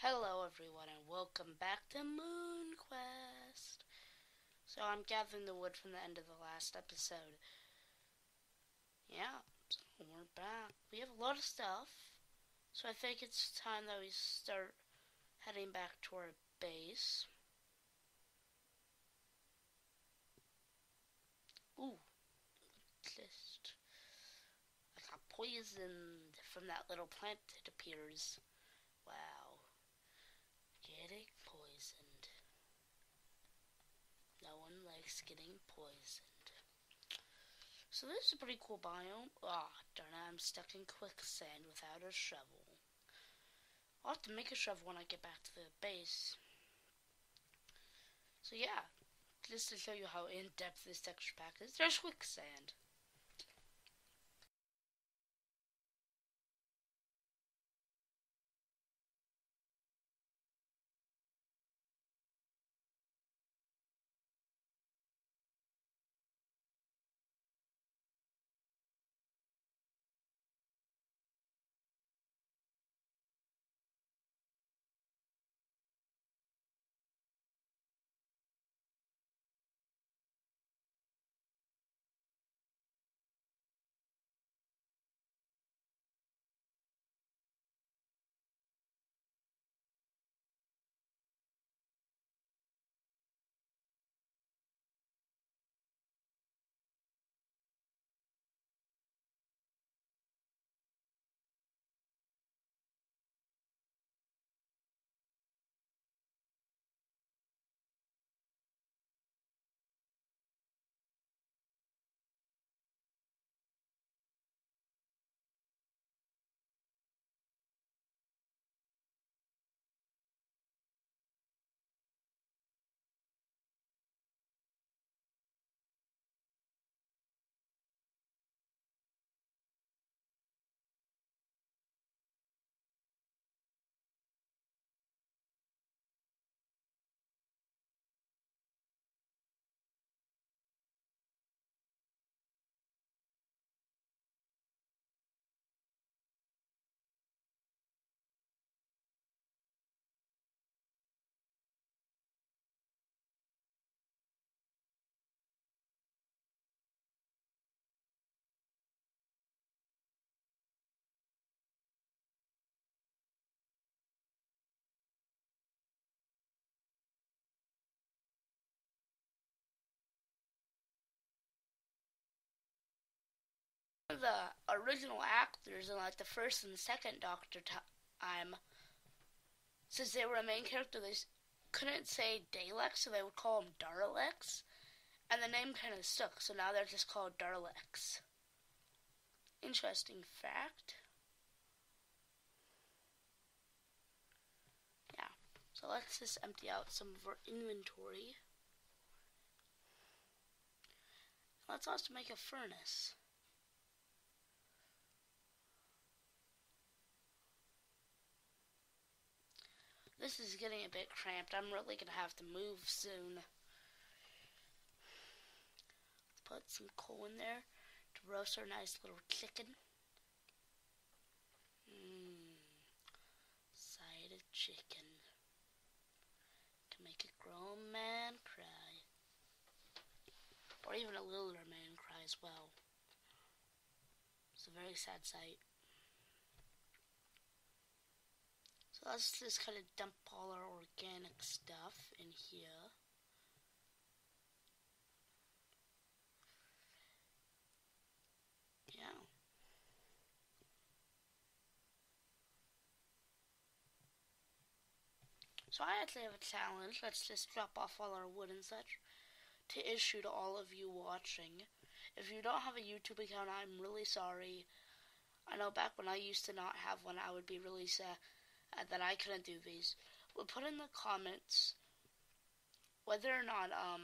Hello everyone and welcome back to MoonQuest. So I'm gathering the wood from the end of the last episode. Yeah, so we're back. We have a lot of stuff. So I think it's time that we start heading back to our base. Ooh, just I got poisoned from that little plant that appears. Wow, getting poisoned. No one likes getting poisoned. So this is a pretty cool biome. Darn it, I'm stuck in quicksand without a shovel. I'll have to make a shovel when I get back to the base. So yeah, just to show you how in-depth this texture pack is, there's quicksand. The original actors in like the first and second Doctor time, since they were a main character, they couldn't say Daleks, so they would call them Daleks, and the name kind of stuck. So now they're just called Daleks. Interesting fact. Yeah. So let's just empty out some of our inventory. Let's also make a furnace. This is getting a bit cramped. I'm really going to have to move soon. Let's put some coal in there to roast our nice little chicken. Side of chicken. To make a grown man cry. Or even a littler man cry as well. It's a very sad sight. So let's just kind of dump all our organic stuff in here. Yeah. So I actually have a challenge. Let's just drop off all our wood and such to issue to all of you watching. If you don't have a YouTube account, I'm really sorry. I know back when I used to not have one, I would be really sad that I couldn't do these. But put in the comments whether or not, I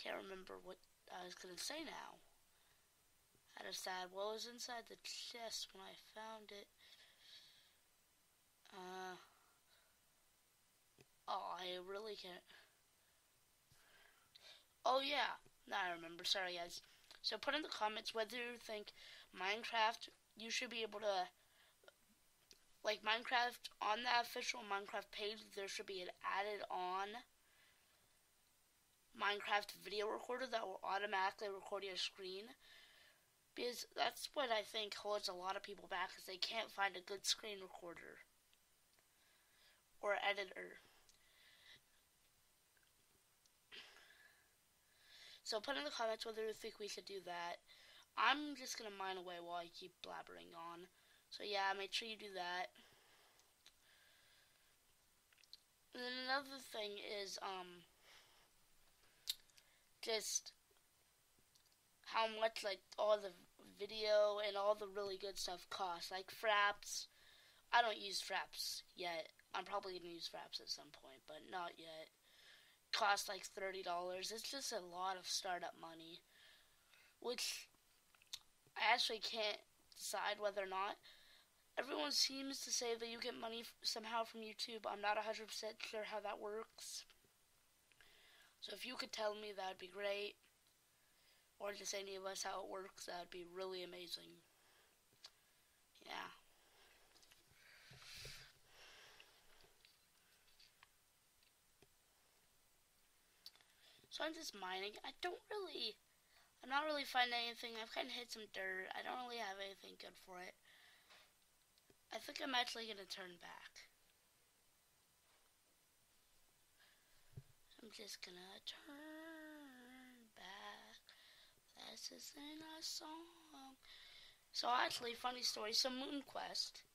can't remember what I was gonna say now. I had a sad, what was inside the chest when I found it? I really can't. Oh yeah, now I remember. Sorry guys. So put in the comments whether you think Minecraft, you should be able to, like Minecraft, on the official Minecraft page, there should be an added on Minecraft video recorder that will automatically record your screen. Because that's what I think holds a lot of people back, is they can't find a good screen recorder or editor. So put in the comments whether you think we should do that. I'm just going to mine away while I keep blabbering on. So yeah, make sure you do that. And then another thing is, just how much, like, all the video and all the really good stuff costs. Like Fraps. I don't use Fraps yet. I'm probably going to use Fraps at some point, but not yet. Cost like $30. It's just a lot of startup money, which I actually can't decide whether or not. Everyone seems to say that you get money somehow from YouTube. I'm not 100% sure how that works. So if you could tell me, that'd be great. Or just any of us how it works, that'd be really amazing. Yeah. So I'm just mining. I'm not really finding anything. I've kind of hit some dirt. I don't really have anything good for it. I think I'm actually going to turn back. I'm just going to turn back. Let's just sing a song. So actually, funny story. So MoonQuest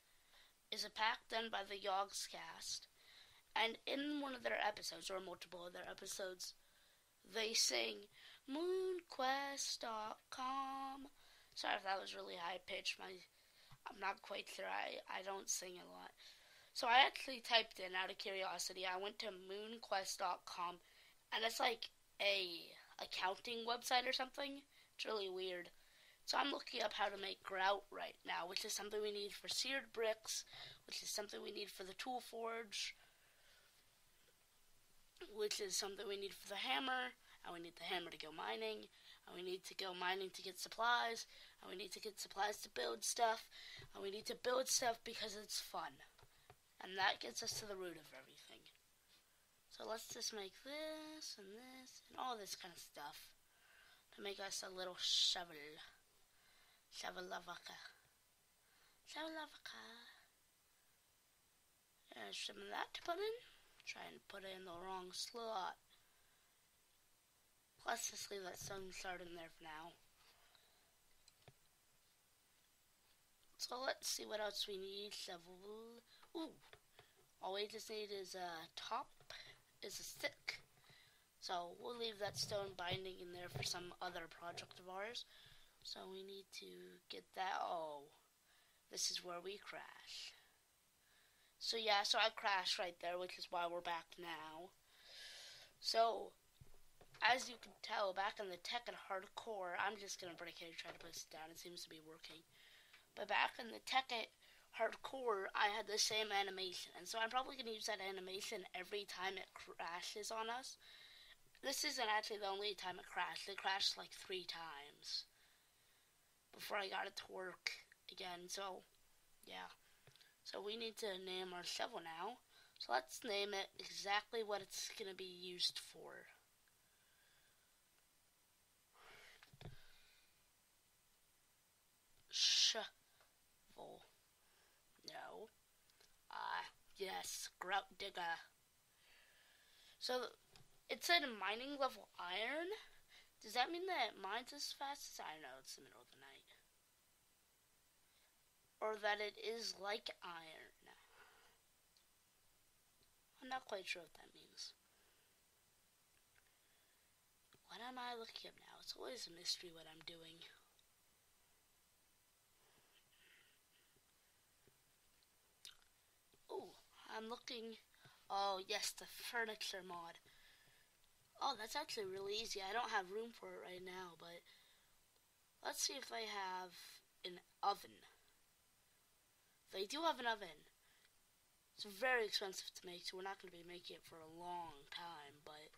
is a pack done by the Yogscast. And in one of their episodes, or multiple of their episodes, they sing MoonQuest.com. Sorry if that was really high pitched. I'm not quite sure. I don't sing a lot. So I actually typed in, out of curiosity, I went to MoonQuest.com, and it's like a accounting website or something. It's really weird. So I'm looking up how to make grout right now, which is something we need for seared bricks, which is something we need for the tool forge, which is something we need for the hammer, and we need the hammer to go mining, and we need to go mining to get supplies, and we need to get supplies to build stuff, and we need to build stuff because it's fun. And that gets us to the root of everything. So let's just make this, and all this kind of stuff to make us a little shovel. Shovelavaka. Shovelavaka. There's some of that to put in. Try and put it in the wrong slot. Let's just leave that stone shard in there for now. So let's see what else we need. Shovel. Ooh. All we just need is a stick. So we'll leave that stone binding in there for some other project of ours. So we need to get that. Oh, this is where we crash. So yeah, so I crashed right there, which is why we're back now. So, as you can tell, back in the tech and hardcore, I'm just going to break it and try to put this down. It seems to be working. But back in the tech and hardcore, I had the same animation. And so I'm probably going to use that animation every time it crashes on us. This isn't actually the only time it crashed. It crashed like 3 times before I got it to work again. So, yeah. So we need to name our shovel now. So let's name it exactly what it's going to be used for. Shovel. No. Yes, grout digger. So it said mining level iron. Does that mean that it mines as fast as I know? It's the middle of the night. Or that it is like iron. I'm not quite sure what that means. What am I looking up now? It's always a mystery what I'm doing. Oh, I'm looking. Oh, yes, the furniture mod. Oh, that's actually really easy. I don't have room for it right now, but let's see if they have an oven. They do have an oven. It's very expensive to make, so we're not going to be making it for a long time, but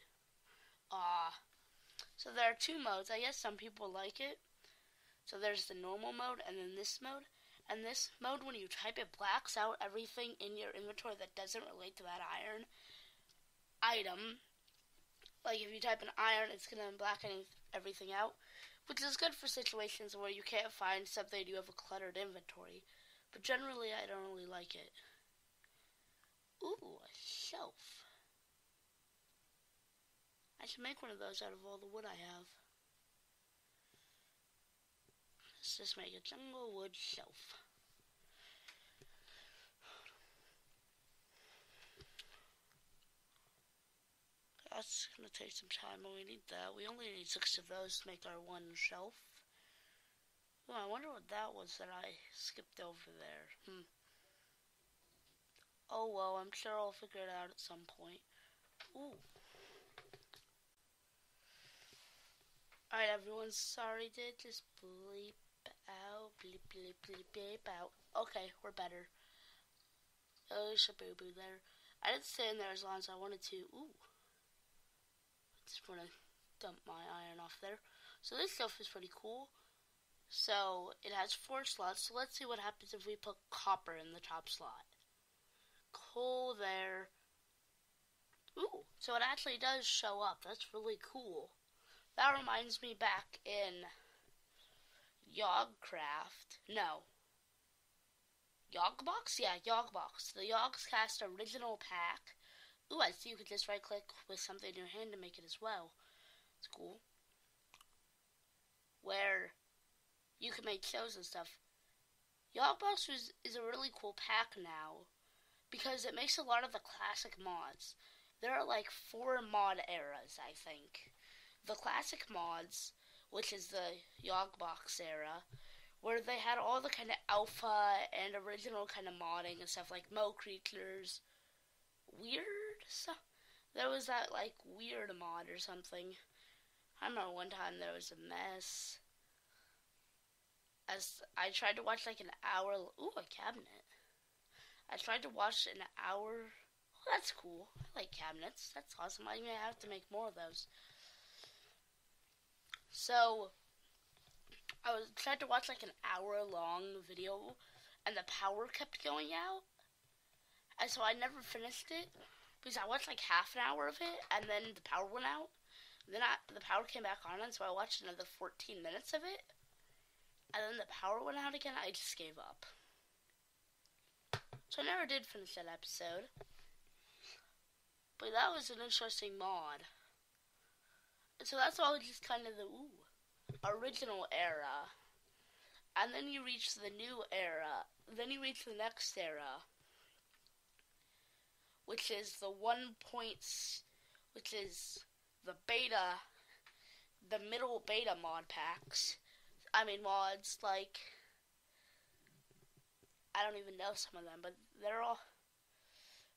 so there are 2 modes. I guess some people like it. So there's the normal mode and then this mode. And this mode, when you type, it blacks out everything in your inventory that doesn't relate to that iron item. Like if you type an iron, it's going to blacken everything out, which is good for situations where you can't find something, you have a cluttered inventory. But generally, I don't really like it. Ooh, a shelf. I should make one of those out of all the wood I have. Let's just make a jungle wood shelf. That's gonna take some time, but we need that. We only need 6 of those to make our one shelf. Oh, I wonder what that was that I skipped over there. Oh well, I'm sure I'll figure it out at some point. Ooh. Alright everyone, sorry to just bleep out, bleep bleep bleep bleep out. Okay, we're better. Oh, shaboo-boo there. I didn't stay in there as long as I wanted to. Ooh. I just want to dump my iron off there. So this stuff is pretty cool. So it has 4 slots. So let's see what happens if we put copper in the top slot. Coal there. Ooh, so it actually does show up. That's really cool. That reminds me back in Yogcraft. No. Yogbox? Yeah, Yogbox. The Yogscast original pack. Ooh, I see you could just right click with something in your hand to make it as well. It's cool. Where you can make shows and stuff. Yogbox is a really cool pack now because it makes a lot of the classic mods. There are like 4 mod eras, I think. The classic mods, which is the Yogbox era, where they had all the kind of alpha and original kind of modding and stuff like Mo Creatures. Weird stuff. There was that like weird mod or something. I remember one time there was a mess. As I tried to watch like an hour. Ooh, a cabinet. I tried to watch an hour. Oh, that's cool. I like cabinets. That's awesome. I may have to make more of those. So I tried to watch like an hour-long video, and the power kept going out, and so I never finished it because I watched like half an hour of it, and then the power went out. Then the power came back on, and so I watched another 14 minutes of it, and then the power went out again. I just gave up. So I never did finish that episode, but that was an interesting mod. And so that's all just kind of the original era. And then you reach the new era. Then you reach the next era, which is the 1 points, which is the beta, the middle beta mod packs. I mean mods, like, I don't even know some of them, but they're all,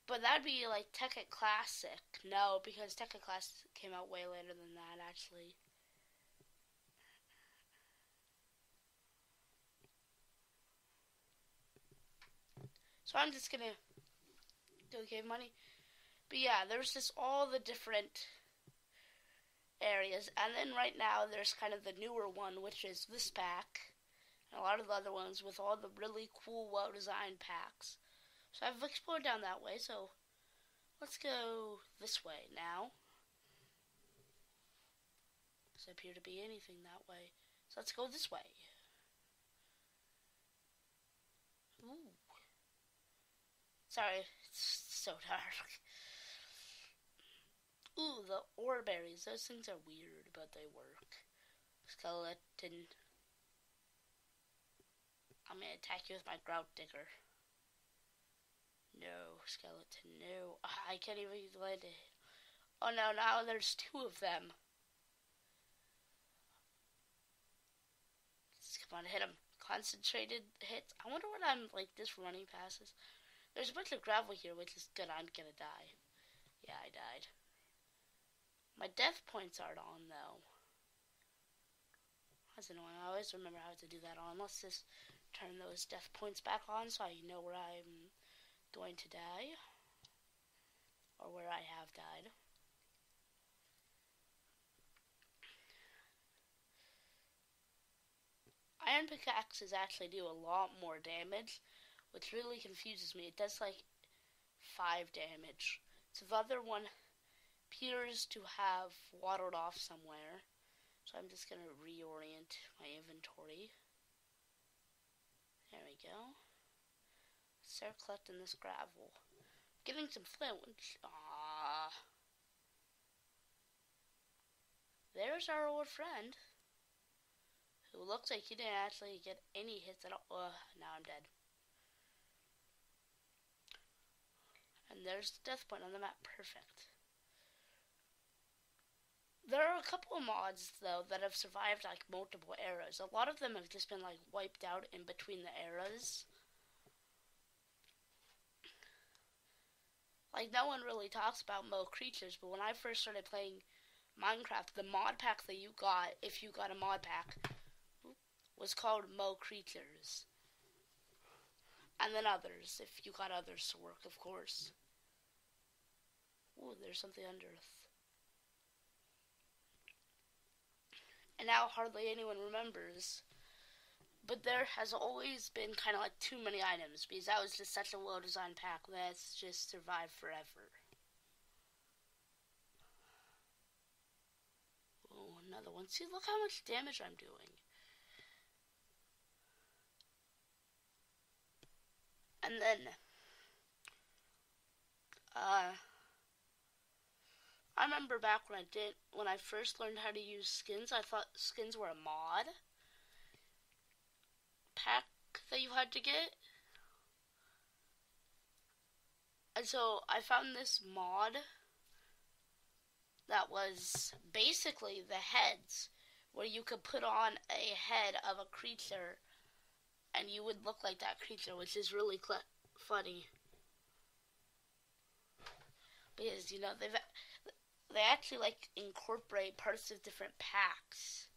but that'd be like Tekkit Classic. No, because Tekkit Classic came out way later than that, actually. So I'm just gonna go give money. But yeah, there's just all the different areas. And then right now there's kind of the newer one, which is this pack. And a lot of the other ones with all the really cool, well-designed packs. So I've explored down that way, so let's go this way now. Doesn't appear to be anything that way. So let's go this way. Ooh. Sorry, it's so dark. Ooh, the ore berries. Those things are weird, but they work. Skeleton. I'm gonna attack you with my grout digger. No, skeleton, no. I can't even land it. Oh no, now there's 2 of them. Just come on, hit them. Concentrated hits. I wonder what I'm, like, this running passes. There's a bunch of gravel here, which is good. I'm gonna die. Yeah, I died. My death points aren't on, though. That's annoying. I always remember how to do that on. Let's just turn those death points back on so I know where I'm going to die. Or where I have died. iron pickaxes actually do a lot more damage, which really confuses me. It does like 5 damage. So the other one appears to have waddled off somewhere. So I'm just going to reorient my inventory. There we go. Start collecting this gravel. Getting some flint, which, there's our old friend, who looks like he didn't actually get any hits at all. Now I'm dead. And there's the death point on the map. Perfect. There are a couple of mods, though, that have survived, like, multiple eras. A lot of them have just been, like, wiped out in between the eras. Like, no one really talks about Mo Creatures, but when I first started playing Minecraft, the mod pack that you got, if you got a mod pack, was called Mo Creatures. And then others, if you got others to work, of course. Ooh, there's something under it. And now hardly anyone remembers. But there has always been kind of like too many items, because that was just such a well-designed pack that's just survived forever. Oh, another one. See, look how much damage I'm doing. And then, I remember back when I first learned how to use skins, I thought skins were a mod pack that you had to get. And so I found this mod that was basically the heads, where you could put on a head of a creature and you would look like that creature, which is really funny. Because, you know, they actually, like, incorporate parts of different packs.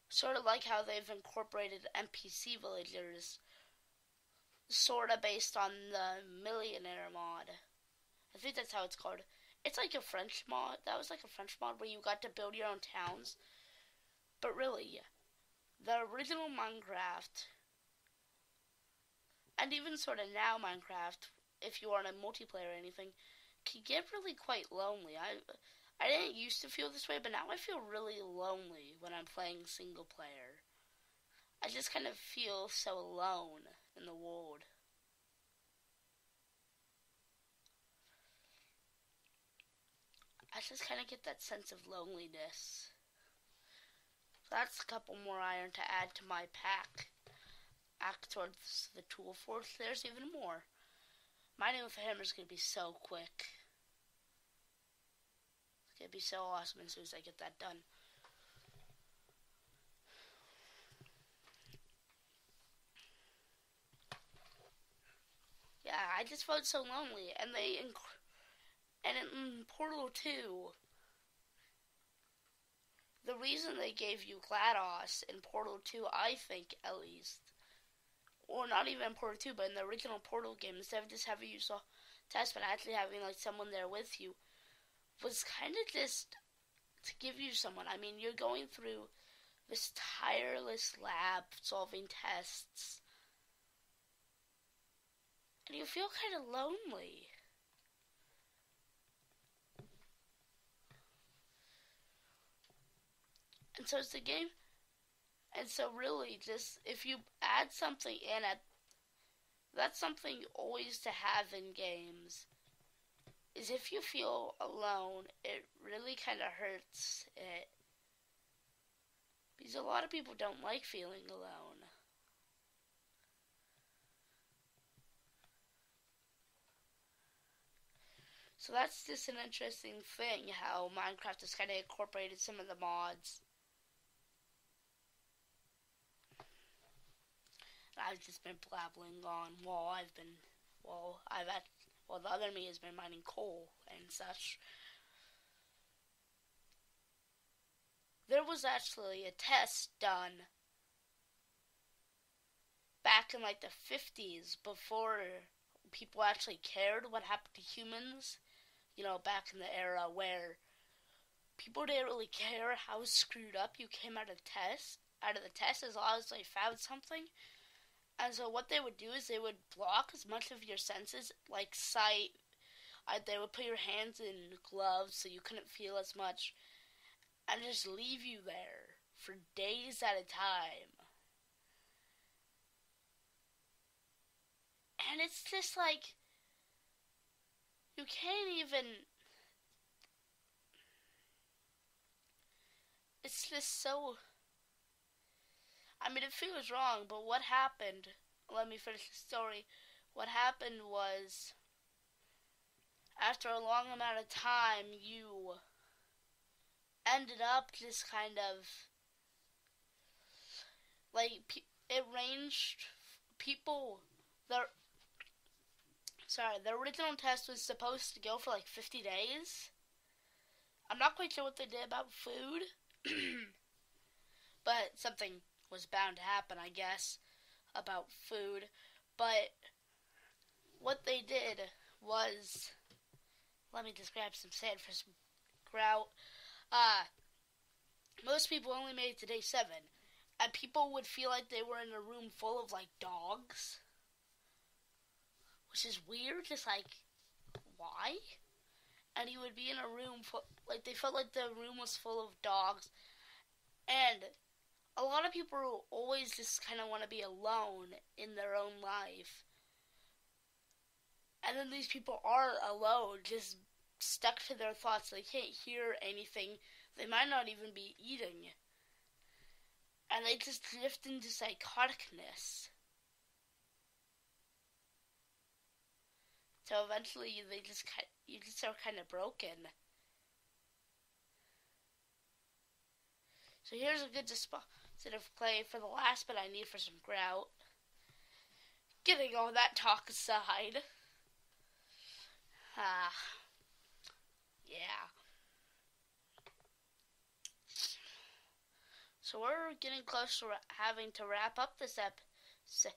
Sort of like how they've incorporated NPC villagers, sort of based on the Millionaire mod. I think that's how it's called. It's like a French mod. That was like a French mod where you got to build your own towns. But really, the original Minecraft, and even sort of now Minecraft, if you are in a multiplayer or anything, can get really quite lonely. I didn't used to feel this way, but now I feel really lonely when I'm playing single player. I just kind of feel so alone in the world. I just kind of get that sense of loneliness. So that's a couple more iron to add to my pack. Act towards the tool forge. There's even more. Mining with a hammer is going to be so quick. It's going to be so awesome as soon as I get that done. Yeah, I just felt so lonely. And in Portal 2, the reason they gave you GLaDOS in Portal 2, I think, at least, or not even Portal 2, but in the original Portal game, instead of just having you test, but actually having, like, someone there with you, was kind of just to give you someone. I mean, you're going through this tireless lab solving tests, and you feel kind of lonely. And so it's the game, and so really, just, if you add something in it, that's something always to have in games, is if you feel alone, it really kind of hurts it. Because a lot of people don't like feeling alone. So that's just an interesting thing, how Minecraft has kind of incorporated some of the mods. I've just been blabbling on while the other me has been mining coal and such. There was actually a test done back in like the 50s, before people actually cared what happened to humans. You know, back in the era where people didn't really care how screwed up you came out of the test as long as they found something. And so what they would do is they would block as much of your senses, like sight. They would put your hands in gloves so you couldn't feel as much, and just leave you there for days at a time. And it's just like, you can't even, it's just so, I mean, it feels wrong, but what happened, let me finish the story. What happened was, after a long amount of time, you ended up just kind of, like, it ranged, people, the original test was supposed to go for like 50 days. I'm not quite sure what they did about food, but something was bound to happen, I guess, about food. But what they did was, let me just grab some sand for some grout. Most people only made it to day 7, and people would feel like they were in a room full of like dogs, which is weird. Just like, why? And you would be in a room full, like they felt like the room was full of dogs, and a lot of people always just kind of want to be alone in their own life. And then these people are alone, just stuck to their thoughts. They can't hear anything. They might not even be eating. And they just drift into psychoticness. So eventually you just are kind of broken. So here's a good deposit of clay for the last bit I need for some grout. Getting all that talk aside. Yeah. So we're getting close to having to wrap up this episode,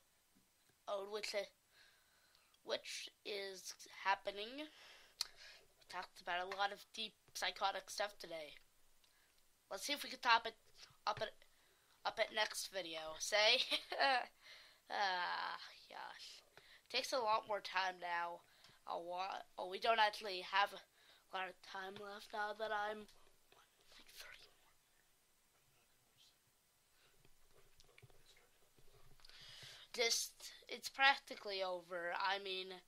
which is happening. We talked about a lot of deep psychotic stuff today. Let's see if we can top it up at next video. Say, gosh, takes a lot more time now. We don't actually have a lot of time left now that I'm like 30 more. It's practically over. I mean,